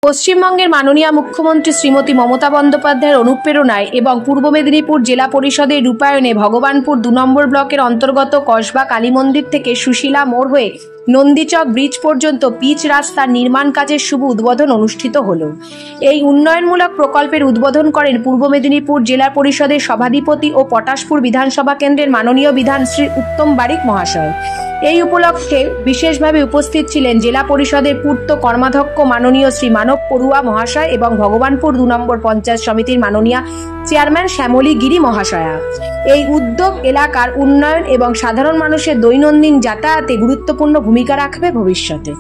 পশ্চিমবঙ্গের মাননীয় মুখ্যমন্ত্রী শ্রীমতী মমতা বন্দ্যোপাধ্যায়ের অনুপ্রেরণায় এবং পূর্ব মেদিনীপুর জেলা পরিষদের রূপায়ণে ভগবানপুর ২ নম্বর ব্লকের অন্তর্গত কসবা কালী মন্দির থেকে সুশীলা মোড় হয়ে নন্দীচক ব্রিজ পর্যন্ত পিচ রাস্তার নির্মাণ কাজের শুভ উদ্বোধন অনুষ্ঠিত হল। এই উন্নয়নমূলক প্রকল্পের উদ্বোধন করেন পূর্ব মেদিনীপুর জেলা পরিষদের সভাধিপতি ও পটাশপুর বিধানসভা কেন্দ্রের মাননীয় বিধান শ্রী উত্তম বারিক মহাশয়। এই উপলক্ষে বিশেষভাবে উপস্থিত ছিলেন জেলা পরিষদের পূর্ত কর্মাধ্যক্ষ মাননীয় শ্রী মানব পড়ুয়া মহাশয় এবং ভগবানপুর ২ নম্বর পঞ্চায়েত সমিতির মাননীয় চেয়ারম্যান শ্যামলী গিরি মহাশয়া। এই উদ্যোগ এলাকার উন্নয়ন এবং সাধারণ মানুষের দৈনন্দিন যাতায়াতে গুরুত্বপূর্ণ ভূমিকা রাখবে ভবিষ্যতে।